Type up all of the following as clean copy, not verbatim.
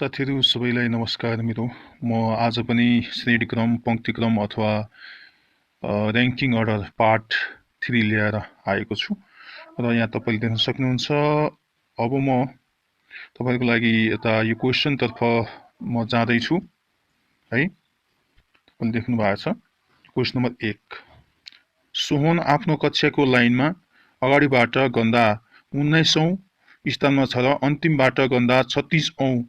साथीहरु सबैलाई नमस्कार। मेरो म आज पनि श्रेणीक्रम पंक्तिक्रम अथवा र्याङ्किङ अर्डर पार्ट 3 लिएर आएको छु र यहाँ तपाईले देख्न सक्नुहुन्छ। अब म तपाईको लागि यता यो क्वेशन तर्फ म जाँदै छु है। तपाईले देख्नु भएको छ क्वेशन नम्बर 1। सोहन आफ्नो कक्षाको लाइनमा अगाडिबाट गन्दा 19औं स्थानमा छ र अन्तिमबाट गन्दा 36औं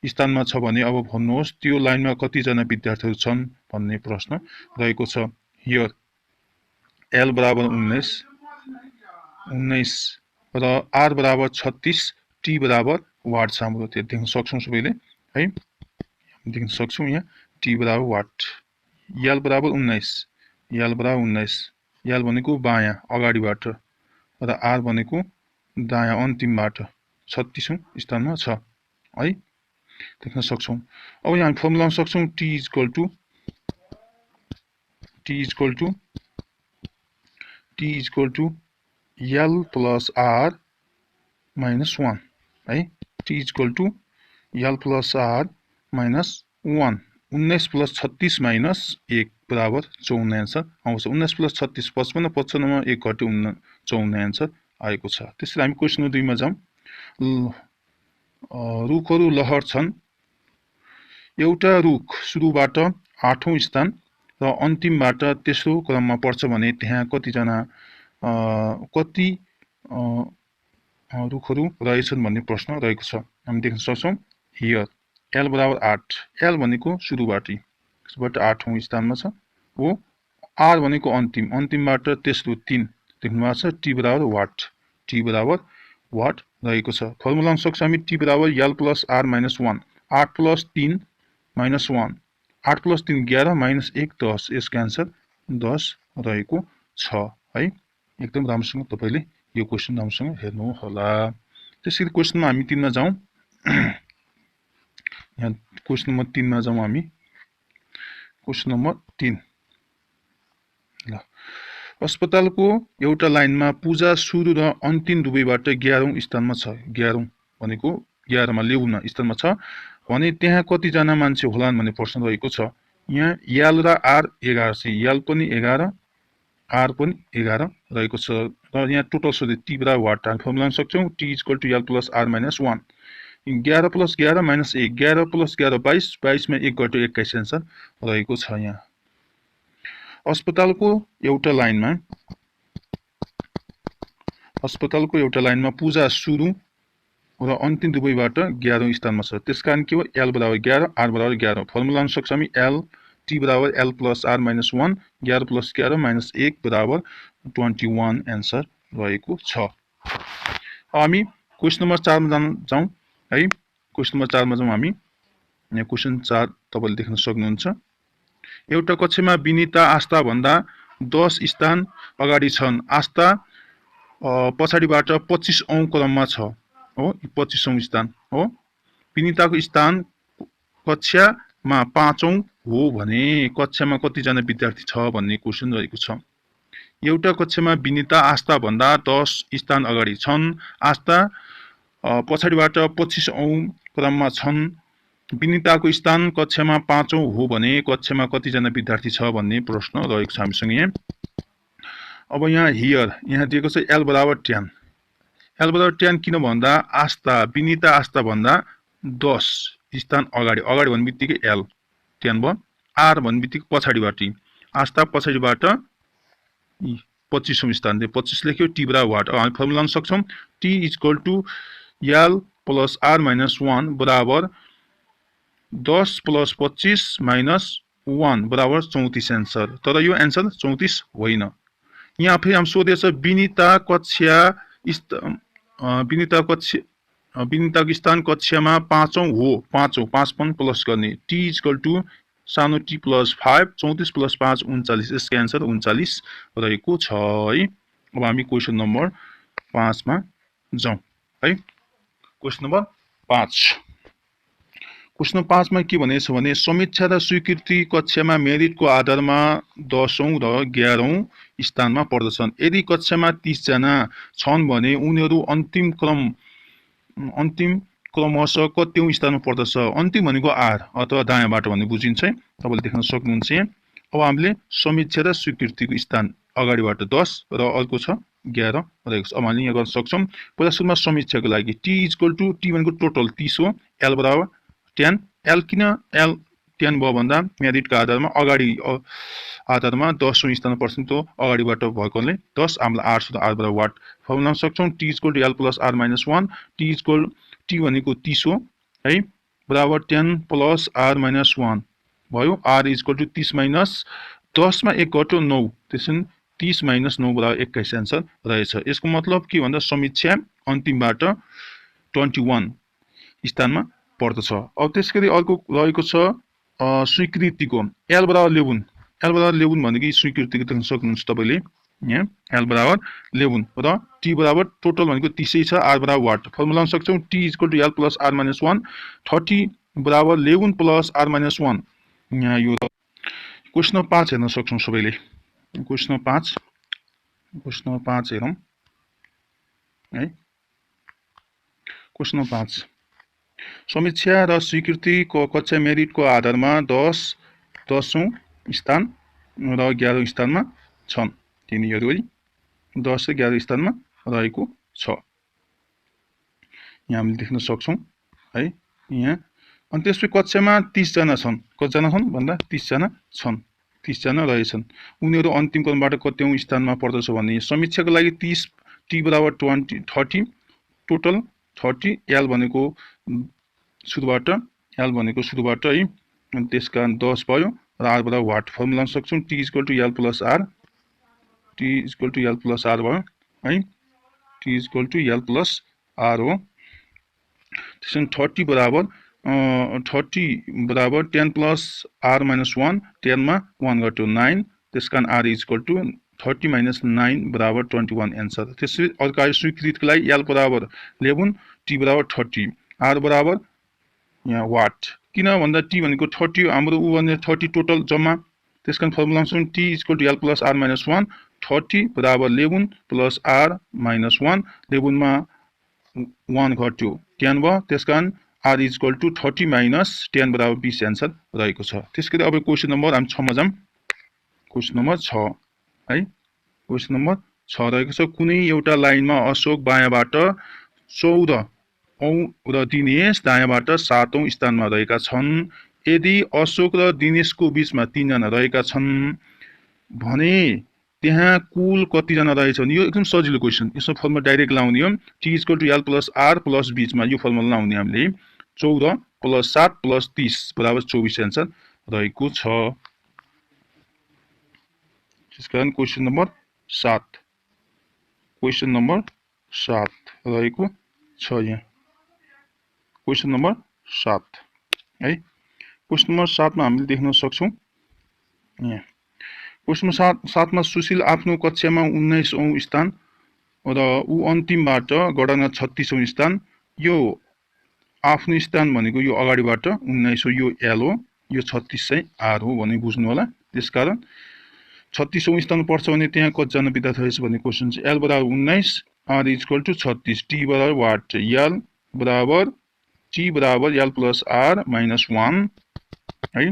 स्थानमा छ भने अब भन्नुहोस् त्यो लाइनमा कति जना विद्यार्थीहरू छन् भन्ने प्रश्न रहेको छ। हियर L बराबर 19 र R बराबर 36, T बराबर वाट छ हाम्रो। त्यो देख्न सक्छौं सबैले है, देख्न सक्छौं यहाँ T बराबर वाट। L बराबर 19, L भनेको बायाँ अगाडिबाट र R भनेको दायाँ अन्तिमबाट 36औं स्थानमा छ है, देख्न सक्छौं। अब यहाँ फर्मुला लगाउन सक्छौं T equal to L plus R minus 1 है। T equal to L plus R minus 1। 19 plus 36 minus 1 बराबर 54 आन्सर आउँछ। 19 प्लस 36 55, 55 मा 1 घट्यो 54 आन्सर आएको छ। त्यसैले हामी क्वेशन नम्बर 2 मा जाउँ। रुखहरू लहर छन्। एउटा रुख सुरुबाट 8औं स्थान र अन्तिमबाट तेस्रो क्रममा पर्छ भने त्यहाँ कति रुखहरू रहेछन् भन्ने प्रश्न रहेको छ। हामी देख्न सक्छौं हियर L बराबर 8। L भनेको सुरुबाट 8औं स्थानमा छ हो। R भनेको अन्तिमबाट तेस्रो 3 देख्नु भएको छ। T बराबर वाट रहेको छ। फर्मुला लगाउन सक्छौं हामी T बराबर L plus R minus 1। 8 plus 3 minus 1, 8 plus 3 11 minus 1 10। यसको आन्सर 10 रहेको छ है। एकदम राम्रोसँग तपाईले यो क्वेशन राम्रोसँग हेर्नु होला। त्यसैले क्वेशनमा हामी 3 मा जाउँ। यहाँ क्वेशन नम्बर 3 मा जाउँ हामी। क्वेशन नम्बर 3 ल, अस्पतालको एउटा लाइनमा पूजा सुरु र अन्तिम दुवैबाट 11औं स्थानमा छ। 11औं भनेको 11 मा ल्याउन स्थानमा छ भने त्यहाँ कति जना मान्छे होलान् भन्ने प्रश्न रहेको छ। यहाँ L र R 11 छ। L पनि 11, R पनि 11 रहेको छ र यहाँ टोटल सोधे T बराबर वाट। हामी फर्मुला लगाउन सक्छौं T equal to L plus R minus 1। 11 plus 11 minus 1, 11 plus 11 22, 22 मा 1 घट्यो 21 आन्सर रहेको छ। यहाँ अस्पतालको एउटा लाइनमा पूजा सुरु र अन्तिम दुवैबाट 11औं स्थानमा छ। त्यसकारण के हो L बराबर 11, R बराबर 11। फर्मुला लगाउन सक्छौं हामी T बराबर L plus R minus 1। 11 plus 11 minus 1 बराबर 21 आन्सर रहेको छ। हामी क्वेशन नम्बर 4 मा जाउँ है। क्वेशन नम्बर 4 मा जाउँ हामी। यहाँ क्वेशन 4 तपाईले देख्न सक्नुहुन्छ। एउटा कक्षामा विनिता आस्था भन्दा 10 स्थान अगाडि छन्। आस्था पछाडिबाट 25औं क्रममा छ हो, 25औं स्थान हो। विनिताको स्थान कक्षामा 5औं हो भने कक्षामा कति जना विद्यार्थी छ भन्ने क्वेशन रहेको छ। एउटा कक्षामा विनिता आस्था भन्दा 10 स्थान अगाडि छन्। आस्था पछाडिबाट 25औं क्रममा छन्। विनिताको स्थान कक्षामा 5औं हो भने कक्षामा कति जना विद्यार्थी छ भन्ने प्रश्न रहेको छ हामीसँग यहाँ। अब यहाँ हियर यहाँ दिएको छ L बराबर 10। L बराबर 10 किन भन्दा विनिता आस्था भन्दा 10 स्थान अगाडि भन्नेबित्तिकै L 10 भयो। R भन्नेबित्तिकै पछाडिबाट आस्था पछाडिबाट 25औं स्थान 25 लेख्यो। T बराबर वाट। हामी फर्मुला लगाउन सक्छौं T equal to L plus R minus 1 बराबर 10 प्लस 25 माइनस 1 बराबर 34 आन्सर। तर यो आन्सर 34 होइन। यहाँ फेरि हामी सोधेछ विनिताको स्थान कक्षामा 5औं हो। 5 पनि प्लस गर्ने। T इक्वल टु सानो T प्लस 5, 34 प्लस 5 39। यसको आन्सर 39 रहेको छ है। अब हामी क्वेशन नम्बर 5 मा जाउँ है। Question number 5। क्वेशन नम्बर 5 मा के भनेछ भने समीक्षा र स्वीकृति कक्षामा मेरिटको आधारमा 10औं र 11औं स्थानमा पर्दछन्। यदि कक्षामा 30 जना छन् भने उनीहरू अन्तिम क्रमशः कत्यौं स्थानमा पर्दछ अन्तिम भनेको आर अथवा दायाँ बाटो भन्ने बुझिन्छ है तपाईले देख्न सक्नुहुन्छ यहाँ अब हामीले समीक्षा र स्वीकृतिको स्थान अगाडिबाट 10 र अर्को छ 11 रहेको छ अब हामीले यहाँ गर्न सक्छौं पहिला सुरुमा समीक्षाको लागि t = t भनेको टोटल 30 हो l बराबर 10 l किन l 10 भयो भन्दा मेरिटको आधारमा अगाडि आधारमा 10 औं स्थानमा पर्छ त अगाडिबाट भएकोले 10 हामीलाई 8 सुधा r बराबर वाट फर्मुला लगाउन सक्छौं t = l + r - 1 t भनेको 30 हो है बराबर 10 + r - 1 भयो r = 30 - 10 मा 1 घट्यो 9 त्यसैले 30 - 9 बराबर 21 आन्सर रहेछ यसको मतलब के भन्दा समीक्षा अन्तिमबाट 21 स्थानमा पर्दछ अब त्यसैगरी अर्को रहेको छ स्वीकृतिको l बराबर 11 भनेको स्वीकृतिको देख्न सक्नुहुन्छ तपाईले यहाँ l बराबर 11 र t बराबर टोटल भनेको 30 छ r बराबर वाट फर्मुला लगाउन सक्छौं t = l + r - 1 30 बराबर 11 + r - 1 यहाँ यो क्वेशन नम्बर 5 हेर्न सक्छौं सबैले क्वेशन नम्बर 5 हेरौं है क्वेशन नम्बर 5 समीक्षा र स्वीकृतिको कक्षा मेरिटको आधारमा 10औं स्थान र 11औं स्थानमा छन् तिनीहरु 10 र 11 स्थानमा रहेको छ यहाँ हामीले देख्न सक्छौं है यहाँ अनि त्यसपछि कक्षामा 30 जना छन् कतिजना छन् भन्दा 30 जना छन् 30 जना रहेछन् उनीहरु अन्तिम क्रमबाट कत्यौं स्थानमा पर्दछ भन्ने समीक्षाको लागि 30 t बराबर 30 टोटल 30 l भनेको सुरुबाट है अनि त्यसकारण 10 भयो र r बराबर वाट फर्मुला लगाउन सक्छौं t = l + r भयो है t = l + r हो त्यसैले 30 बराबर 10 + r - 1 10 मा 1 घट्यो 9 त्यसकारण r = 30 - 9 बराबर 21 आन्सर त्यसै अर्को आयो स्वीकृतिको लागि l बराबर 11 t बराबर 30 r बराबर यहाँ वाट किन भन्दा t भनेको 30 हाम्रो उ भने 30 टोटल जम्मा त्यसकारण फर्मुला लगाउँछौं t = l + r - 1 30 बराबर 11 + r - 1 11 मा 1 घट्यो 10 भयो त्यसकारण r = 30 - 10 बराबर 20 आन्सर रहेको छ त्यसैगरी अब क्वेशन नम्बर हामी 6 मा जाम क्वेशन नम्बर 6 है क्वेशन नम्बर 6 रहेको छ कुनै एउटा लाइनमा अशोक बायाँबाट 14 औं र दिनेश दायाँबाट 7 औं स्थानमा रहेका छन् यदि अशोक र दिनेशको बीचमा 3 जना रहेका छन् भने त्यहाँ कुल कति जना रहेछन् यो एकदम सजिलो क्वेशन यसको फर्मुला डाइरेक्ट लाउने हो t = l + r + बीचमा यो फर्मुला लाउने हामीले 14 + 7 + 30 बराबर 24 आन्सर रहेको छ त्यसकारण क्वेशन नम्बर 7 रहेको छ यहाँ क्वेशन नम्बर 7 है क्वेशन नम्बर 7 मा हामीले देख्न सक्छौं यहाँ क्वेशन नम्बर 7 मा सुशील आफ्नो कक्षामा 19 औं स्थान र उ अन्तिमबाट गणना 36 औं स्थान यो आफ्नो स्थान भनेको यो अगाडिबाट 19 हो यो l हो यो 36 चाहिँ r हो भनी बुझ्नु होला त्यसकारण 36 औं स्थानमा पर्छ भने त्यहाँ कति जना विद्यार्थी रहेछ भन्ने क्वेशन चाहिँ l बराबर 19 r = 36 t बराबर वाट l बराबर t बराबर l + r - 1 है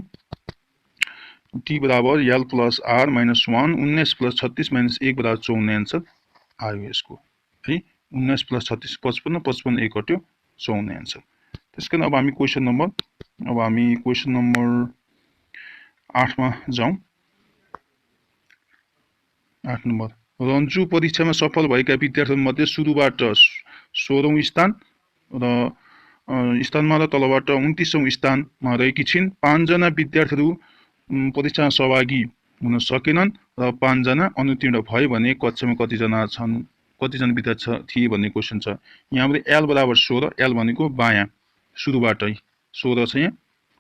t बराबर l + r - 1 19 + 36 - 1 बराबर 54 आन्सर आयो यसको है 19 + 36 55 55 1 घट्यो 54 आन्सर त्यसकारण अब हामी क्वेशन नम्बर 8 मा जाउँ 8 नम्बर रन्जु परीक्षामा सफल भएका विद्यार्थीमध्ये सुरुबाट 16 औं स्थान र स्थानमा र तलबाट 29 औं स्थानमा रहेकी छिन् 5 जना विद्यार्थीहरू परीक्षामा सहभागी हुन सकेनन् र 5 जना अनुत्तीर्ण भए भने कक्षामा कति जना विद्यार्थी थिए भन्ने क्वेशन छ यहाँ हामीले l बराबर 16 l भनेको बायाँ सुरुबाटै 16 छ यहाँ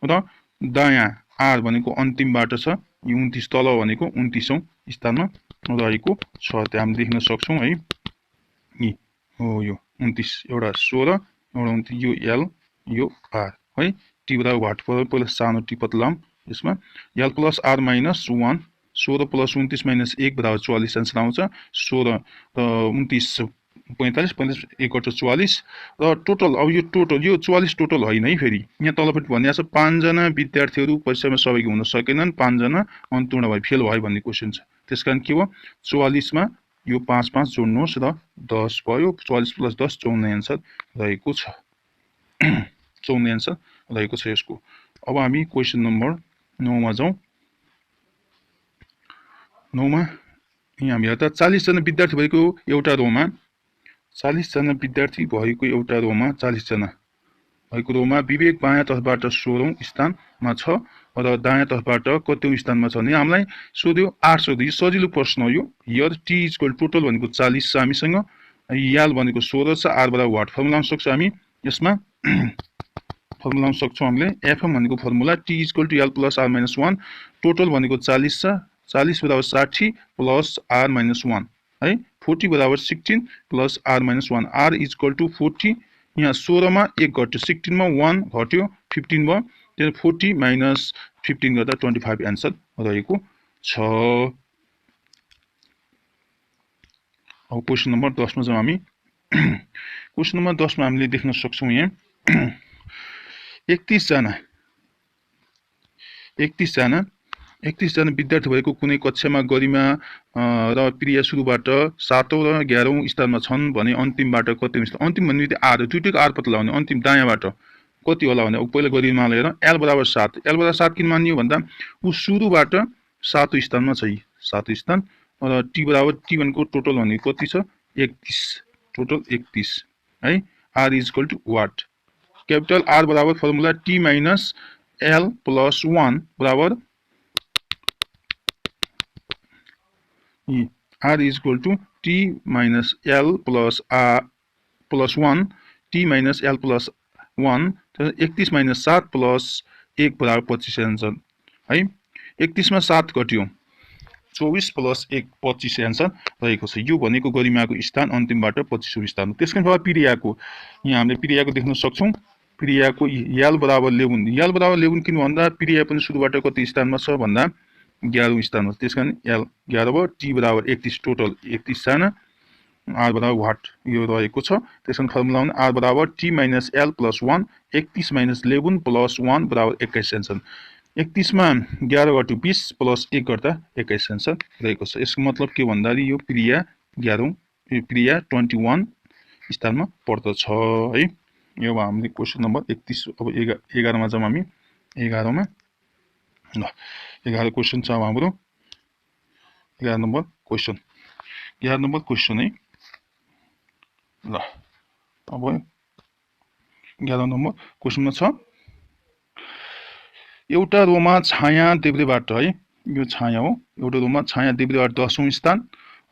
र दायाँ r भनेको अन्तिमबाट छ यो 29 तल भनेको 29 औं स्थानमा रहेको छ त्यहाँ हामी देख्न सक्छौं है हो यो 29 एउटा 16 एउटा 29 यो l यो r है t बराबर वाट पहिला सानो t पत्लाम यसमा l + r - 1 16 + 29 - 1 बराबर 44 आन्सर आउँछ 16 र 29 45 45 1 गट्टा 44 र टोटल अब यो 44 टोटल होइन है फेरि यहाँ तलपट्टि भनिएको छ 5 जना विद्यार्थीहरू परीक्षामा सहभागी हुन सकेनन् 5 जना अन्तपूर्ण भए फेल भयो भन्ने क्वेशन छ त्यसकारण के हो 44 मा यो 5 5 जोड्नुहोस् र 10 भयो 44 + 10 54 आन्सर रहेको छ 54 आन्सर रहेको छ यसको अब हामी क्वेशन नम्बर 9 मा जाउँ 9 मा यहाँ हामी हेर्दा 40 जना विद्यार्थी भएको एउटा रोमा 40 जना विद्यार्थी भएको एउटा रोमा 40 जना भएको रोमा विवेक बायाँ तर्फबाट 16औं स्थानमा छ र दायाँ तर्फबाट कतिौं स्थानमा छ भने हामीलाई सोध्यो 8 सोध्यो यो सजिलो प्रश्न हो यो हियर t इक्वल टोटल भनेको 40 छ हामीसँग यल भनेको 16 छ r बराबर वाट फर्मुला लाउन सक्छौं हामी यसमा फर्मुला लाउन सक्छौं हामीले fm भनेको formula t equal to l + r - 1 total भनेको 40 छ 40 बराबर 60 प्लस r - 1 है 40 बराबर 16 plus r - 1 r equal to 40 यहाँ 16 मा 1 घट्यो 16 मा 1 घट्यो 15 भयो त्यसैले 40 माइनस 15 गर्दा 25 आन्सर रहेको छ अब क्वेशन नम्बर 10 मा जाउँ हामी क्वेशन नम्बर 10 मा हामीले देख्न सक्छौं यहाँ 31 जना विद्यार्थी भएको कुनै कक्षामा गरिमा र प्रिया सुरुबाट 7औं र 11औं स्थानमा छन् भने अन्तिमबाट कति स्थान अन्तिम भन्ने बित्तिकै r दुईटैको r पत्ता लगाउने अन्तिम दायाँबाट कति होला भने पहिला गरिमा लिएर l बराबर 7 l बराबर 7 किन मानियो भन्दा उ सुरुबाट 7औं स्थानमा छ 7औं स्थान र t बराबर t भनेको टोटल भनेको कति छ 31 टोटल 31 है r equal to what capital R बराबर फर्मुला t माइनस l प्लस 1 बराबर r equal to t minus l plus r plus 1 t minus l plus 1 31 minus 7 plus 1 बराबर 25 आन्सर है 31 मा 7 घट्यो 24 प्लस 1 25 आन्सर रहेको छ यो भनेको गरिमाको स्थान अन्तिमबाट 25औं स्थान त्यसकै प्रभाव प्रियाको यहाँ हामीले प्रियाको देख्न सक्छौं प्रियाको यल बराबर 11 किन भन्दा प्रिया पनि सुरुबाट कति स्थानमा छ भन्दा 11औं स्थानमा त्यसकारण l 11 भयो t बराबर 31 टोटल 31 जना r बराबर वाट यो रहेको छ त्यसकारण फर्मुला हुन r बराबर t minus l plus 1 31 minus 11 plus 1 बराबर 21 आन्सर 31 मा 11 घट्यो 20 प्लस 1 गर्दा 21 आन्सर रहेको छ यसको मतलब के भन्दा यो प्रिया 11औं प्रिया 21 स्थानमा पर्दछ है यो हामीले क्वेशन नम्बर 31 अब 11 मा जाउँ हामी 11 मा ल 11 क्वेशन छ हाम्रो 11 नम्बर क्वेशन है ल अब 11 नम्बर क्वेशनमा छ एउटा रोमा छाया देब्रेबाट है यो छाया हो एउटा रोमा छाया देब्रेबाट 10औं स्थान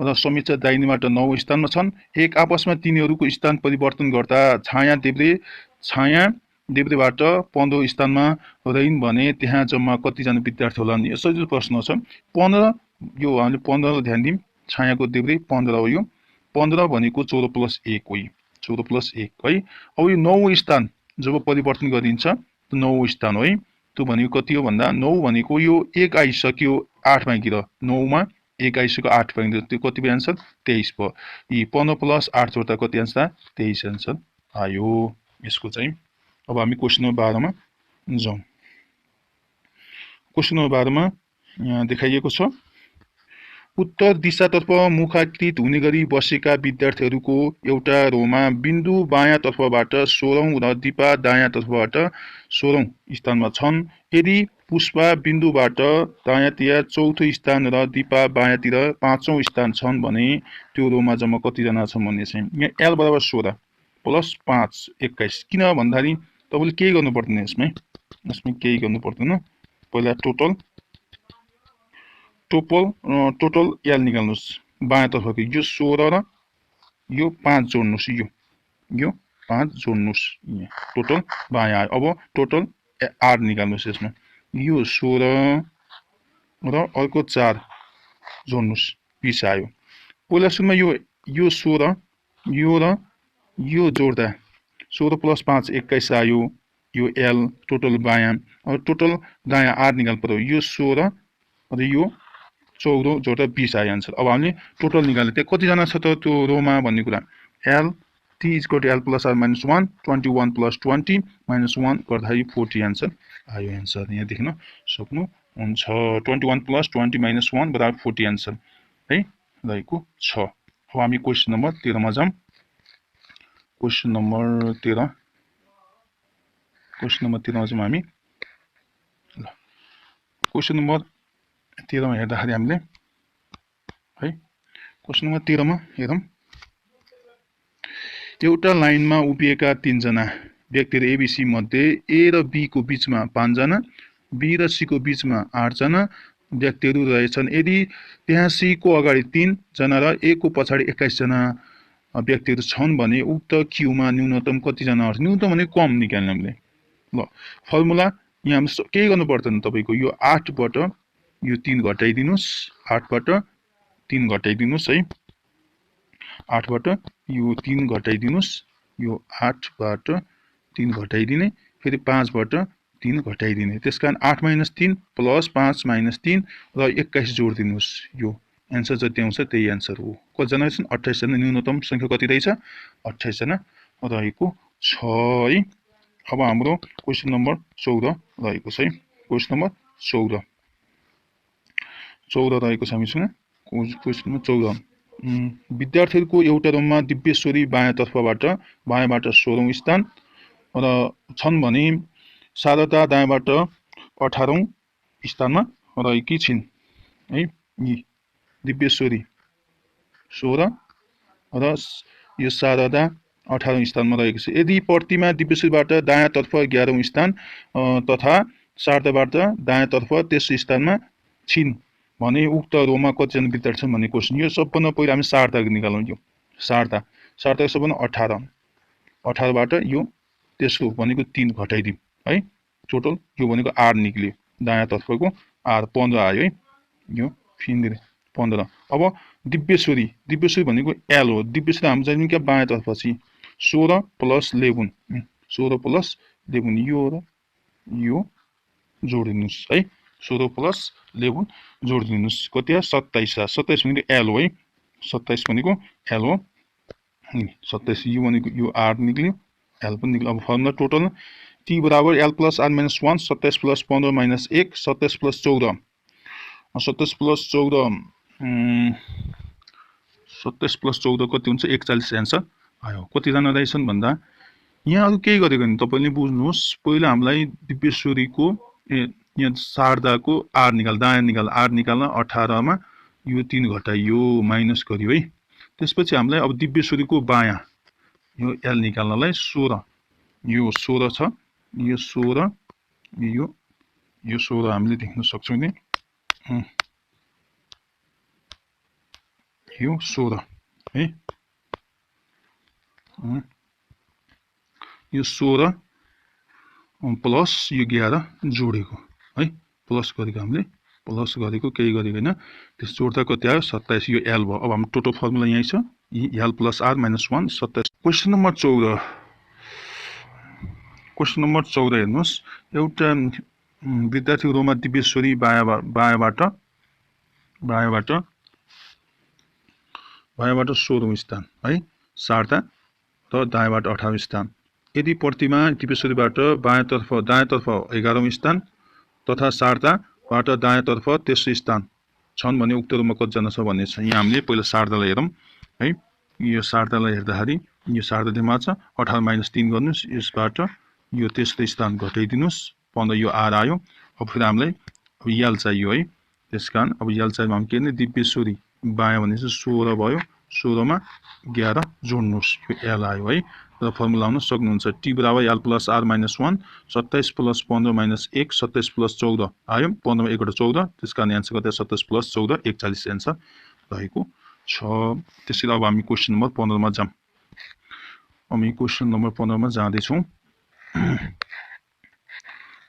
र समीक्षा दाहिनेबाट 9औं स्थानमा छन् एक आपसमा तिनीहरूको स्थान परिवर्तन गर्दा छाया देब्रेबाट 15औं स्थानमा रहिन् भने त्यहाँ जम्मा कति जना विद्यार्थी होलान् यो सजिलो प्रश्न छ 15 यो हामीले 15 ध्यान दियौं छायाको देब्रे 15 हो यो 15 भनेको 14 + 1 हो 14 + 1 है अब यो 9औं स्थान जब परिवर्तन गरिन्छ 9औं स्थान हो है त्यो भनेको कति हो भन्दा 9 भनेको यो 1 आइसक्यो 8 मा गिर 9 मा 1 आइसक्यो 8 मा गिर त्यो कति आन्सर 23 भयो यी 15 + 8 जोड्दा कति आन्सर 23 आन्सर आयो यसको चाहिँ अब हामी क्वेशन नम्बर 12 मा जाउँ क्वेशन नम्बर 12 मा यहाँ देखाइएको छ उत्तर दिशातर्फ मुखाकृत हुने गरी बसेका विद्यार्थीहरूको एउटा रोमा बिन्दु बायाँ तर्फबाट 16औं र दीपा दायाँ तर्फबाट 16औं स्थानमा छन् यदि पुष्पा बिन्दुबाट दायाँतिर चौथो स्थान र दीपा बायाँतिर 5औं स्थान छन् भने त्यो रोमा जम्मा कति जना छन् भन्ने चाहिँ यहाँ l बराबर 16 प्लस 5 21 किन भन्दाखेरि तपाईले केही गर्नु पर्दैन यसमै केही गर्नु पर्दैन पहिला टोटल l निकाल्नुस् बायाँ तर्फको यो 16 र यो 5 जोड्नुस् यो 5 जोड्नुस् टोटल बायाँ आयो अब टोटल r निकाल्नुस् यसमा यो 16 र अर्को 4 जोड्नुस् 20 आयो पहिला सुरुमा यो 16 यो र यो जोड्दा 16 + 5 21 आयो यो l टोटल बायाँ अब टोटल दायाँ r निकाल्नु पर्यो यो 16 र यो 14 जोड्दा 20 आयो आन्सर अब हामीले टोटल निकाल्ने त्यहाँ कति जना छ त त्यो रोमा भन्ने कुरा L t is equal to L plus R minus 1 21 plus 20 minus 1 गर्दाखेरि 40 आन्सर आयो आन्सर यहाँ देख्न सक्नुहुन्छ 21 plus 20 minus 1 बराबर 40 आन्सर है रहेको छ अब हामी क्वेशन नम्बर 13 मा जाम क्वेशन नम्बर 13 मा जाम हामी ल क्वेशन नम्बर 13 मा हेर्दाखेरि हामीले है क्वेशन नम्बर 13 मा हेरौं एउटा लाइनमा उभिएका तीनजना व्यक्तिहरु एबीसी मध्ये ए र बी को बीचमा 5 जना बी र सी को बीचमा 8 जना व्यक्तिहरु रहेछन् यदि त्यहाँ सी को अगाडि 3 जना र ए को पछाडि 21 जना व्यक्तिहरु छन् भने उक्त क्यूमा न्यूनतम कति जना हुन्छ न्यूनतम भने कम निकाल्ने हामीले ल फर्मुला यहाँ हामी के गर्नु पर्दैन तपाईको यो 8 बाट यो 3 घटाइदिनुस् 8 बाट 3 घटाइदिनुस् है 8 बाट यो 3 घटाइदिनुस् यो 8 बाट 3 घटाइदिने फेरि 5 बाट 3 घटाइदिने त्यसकारण 8 - 3 प्लस 5 - 3 र 21 जोड्दिनुस् यो आन्सर जति आउँछ त्यही आन्सर हो कति जना छन् 28 जना न्यूनतम संख्या कति रहेछ 28 जना रहेको छ है अब हाम्रो क्वेशन नम्बर 14 रहेको छ है क्वेशन नम्बर 14 रहेको छ हामीसँग क्वेशन नम्बर 14 विद्यार्थीहरुको एउटा रुममा दिव्यश्वरी बायाँतर्फबाट 16औं स्थान र छन् भने शारदा दायाँबाट 18औं स्थानमा रहेकी छिन् है दिव्यश्वरी 16 र यो शारदा 18औं स्थानमा रहेको छ यदि प्रतिमा दिव्यश्वरीबाट दायाँतर्फ 11औं स्थान तथा शारदाबाट दायाँतर्फ तेस्रो स्थानमा छिन् भने उक्त रोमा कतिजना विद्यार्थी छन् भन्ने क्वेशन यो सबभन्दा पहिला हामी शारदा निकालौं यो शारदा सबभन्दा 18 बाट यो त्यसको भनेको 3 घटाइदिउँ है टोटल यो भनेको 8 निक्ल्यो दायाँतर्फको 8 15 आयो है यो फिन 15 अब दिव्यश्वरी भनेको एल हो दिव्यश्वरी हामी जान्यौं के बायाँतर्फ चाहिँ 16 प्लस 11 16 प्लस 11 यो र यो जोडिनुस् है 16 प्लस 11 जोडिदिनुस् कति हो 27 27 भनेको एल हो है 27 भनेको एल हो 27 यो भनेको यो 8 निक्ल्यो एल पनि निक्ल्यो अब फर्मुला टोटल t बराबर l plus r minus 1 27 plus 15 minus 1 27 plus 14 27 plus 14 27 plus 14 कति हुन्छ 41 आन्सर आयो कति जना रहेछन् भन्दा यहाँ अरु के गरेको नि तपाईले बुझ्नुस् पहिला हामीलाई दिव्यश्वरीको यहाँ शारदाको r निकाल दायाँ निकाल r निकाल्न 18 मा यो 3 घटाइयो माइनस गर्यो है त्यसपछि हामीलाई अब दिव्यश्वरीको बायाँ यो l निकाल्नलाई 16 यो 16 छ यो 16 यो 16 हामीले देख्न सक्छौं नि यो 16 है यो 16 प्लस यो 11 जोडेको है प्लस गरेको हामीले प्लस गरेको केही गरेको हैन त्यस जोड्दा कति आयो 27 यो l भयो अब हाम्रो टोटल फर्मुला यही छ l plus r minus 1 27 question number 14 question number 14 हेर्नुस् एउटा विद्यार्थी रोमा दिव्यश्वरी बायाँबाट 16औं स्थान है शारदा र दायाँबाट 18औं स्थान यदि प्रतिमा दिव्यश्वरीबाट दायाँतर्फ 11औं स्थान तथा शारदाबाट दायाँतर्फ तेस्रो स्थान छन् भने उक्त रोमा कतिजना छ भन्ने छ यहाँ हामीले पहिला शारदालाई हेरौं है यो शारदालाई हेर्दाखेरि यो शारदामा छ 18 - 3 गर्नुस् यसबाट यो तेस्रो स्थान घटाइदिनुस् 15 यो r आयो अब फेरि हामीलाई अब यल चाहियो है त्यसकारण अब यल चाहियो हामी के गर्ने दिव्यश्वरी बायाँ भनेपछि 16 भयो 16 मा 11 जोड्नुस् यो l आयो है र फर्मुला लाउन सक्नुहुन्छ t बराबर l plus r minus 1 27 plus 15 minus 1 27 plus 14 आयो 15 मा 1 बाट 14 त्यसकारण आन्सर कति 27 plus 14 41 आन्सर रहेको छ त्यसैले अब हामी क्वेशन नम्बर 15 मा जाम हामी क्वेशन नम्बर 15 मा जाँदै छौं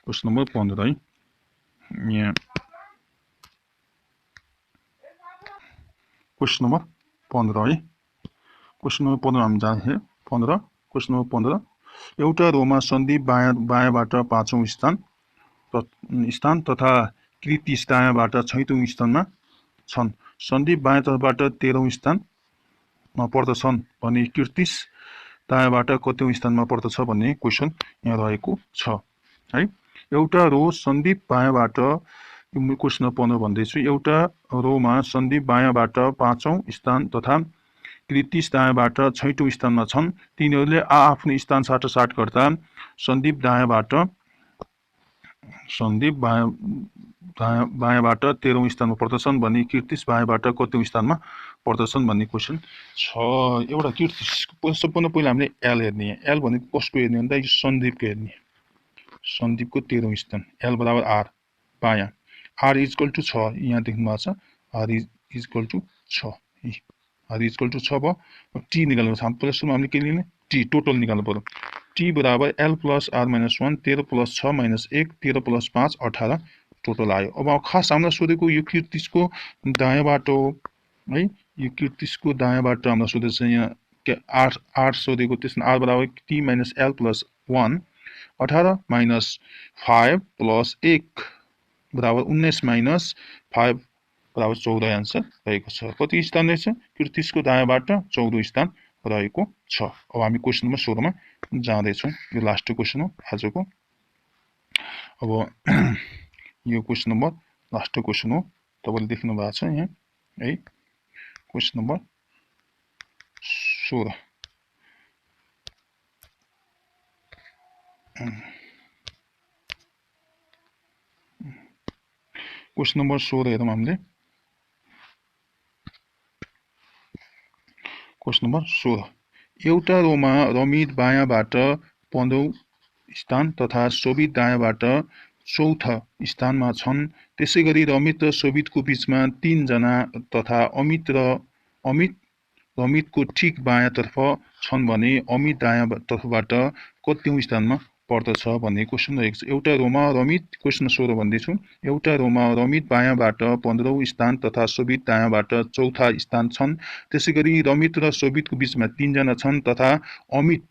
क्वेशन नम्बर 15 है यहाँ क्वेशन नम्बर 15 है क्वेशन नम्बर 15 हामी जाँदै 15 क्वेशन नम्बर 15 एउटा रोमा सन्धि बायाँबाट 5औं स्थान तथा कृति दायाँबाट 6औं स्थानमा छन् सन्धि बायाँतर्फबाट 13औं स्थान पर्दछन् भने कीर्तिस दायाँबाट कतिौं स्थानमा पर्दछ भन्ने क्वेशन यहाँ रहेको छ है। एउटा रो सन्दीप बायाँबाट क्वेशन 15 भन्दैछु। एउटा रोमा सन्दीप बायाँबाट 5औं स्थान तथा कृतिस दायाँबाट 6औं स्थानमा छन्। तिनीहरूले आफ्नो स्थान साटासाट गर्दा सन्दीप बायाँबाट 13औं स्थानमा पर्दछन् भने कीर्तिस बायाँबाट कतिौं स्थानमा पर्दछन् भन्ने क्वेशन छ। एउटा कीर्तिस सबभन्दा पहिला हामीले एल हेर्ने। एल भनेको कसको हेर्ने भन्दा यो सन्दीपको हेर्ने। सन्दीपको 13औं स्थान एल बराबर आर बायाँ आर इक्वल टु 6 यहाँ देख्नु भएको छ। R equal to 6 R equal to 6 भयो। टी निकाल्नु छ। पहिला सुरुमा हामीले के लिने टी टोटल निकाल्नु पर्यो। टी बराबर L plus R minus 1 13 plus 6 minus 1 13 plus 5 18 total आयो। अब खास हामीलाई सोधेको यो कीर्तिसको दायाँबाट हो है। यो कीर्तिसको दायाँबाट हामीलाई सोधेको छ। यहाँ आर सोधेको। त्यसमा आर बराबर T minus L plus 1 18 minus 5 plus 1 बराबर 19 माइनस 5 बराबर 14 आन्सर रहेको छ। कति स्थान रहेछ कीर्तिसको दायाँबाट 14 स्थान रहेको छ। अब हामी क्वेशन नम्बर 16 मा जाँदैछौँ। यो लास्ट क्वेशन हो आजको। अब यो क्वेशन नम्बर लास्ट क्वेशन हो। तपाईले देख्नु भएको छ यहाँ है। क्वेशन नम्बर 16 क्वेशन नम्बर 16 हेरौँ हामीले। क्वेशन नम्बर 16 एउटा रोमा रमित बायाँबाट 15औं स्थान तथा शोभित दायाँबाट 4था स्थानमा छन्। त्यसैगरी रमित र शोभितको बीचमा 3 जना तथा रमितको ठीक बायाँतर्फ छन् भने अमित दायाँतर्फबाट कतिौं स्थानमा पर्दछ भन्ने क्वेशन रहेको छ। एउटा रोमा रमित क्वेशन 16 भन्दैछु। एउटा रोमा रमित बायाँबाट 15औं स्थान तथा शोभित दायाँबाट 4था स्थान छन्। त्यसैगरी रमित र शोभितको बीचमा 3 जना छन् तथा अमित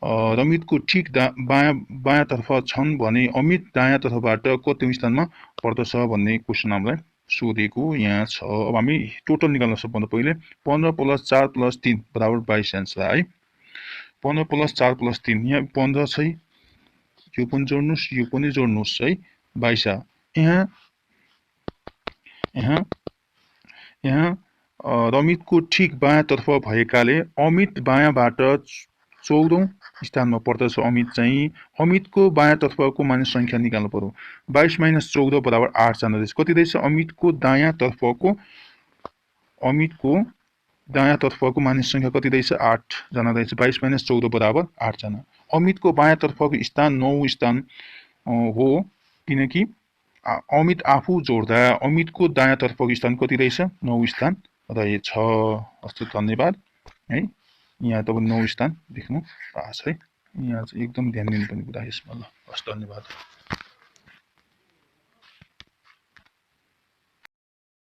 रमितको ठीक बायाँतर्फ छन् भने अमित दायाँतर्फबाट कतिौं स्थानमा पर्दछ भन्ने क्वेशन हामीलाई सोधेको यहाँ छ। अब हामी टोटल निकाल्न सबभन्दा पहिले 15 प्लस 4 प्लस 3 बराबर 22 आन्सर है। 15 प्लस 4 प्लस 3 यहाँ 15 छ। यो पनि जोड्नुस् यो पनि जोड्नुस् है 22 आयो। यहाँ रमितको ठीक बायाँतर्फ भएकाले अमित बायाँबाट 14औं स्थानमा पर्दछ। अमित चाहिँ अमितको बायाँतर्फको मानिस संख्या निकाल्नु पर्यो। 22 माइनस 14 बराबर 8 जना रहेछ। कति रहेछ अमितको दायाँतर्फको मानिस संख्या कति रहेछ 8 जना रहेछ। 22 माइनस 14 बराबर 8 जना। अमितको बायाँतर्फको स्थान 9 स्थान हो किनकि अमित आफू जोड्दा अमितको दायाँतर्फको स्थान कति रहेछ 9 स्थान रहेछ। हस् धन्यवाद है। यहाँ तपाईले 9 स्थान देख्नु भएको छ है। यहाँ चाहिँ एकदम ध्यान दिनुपर्ने कुरा यसमा ल। हस् धन्यवाद।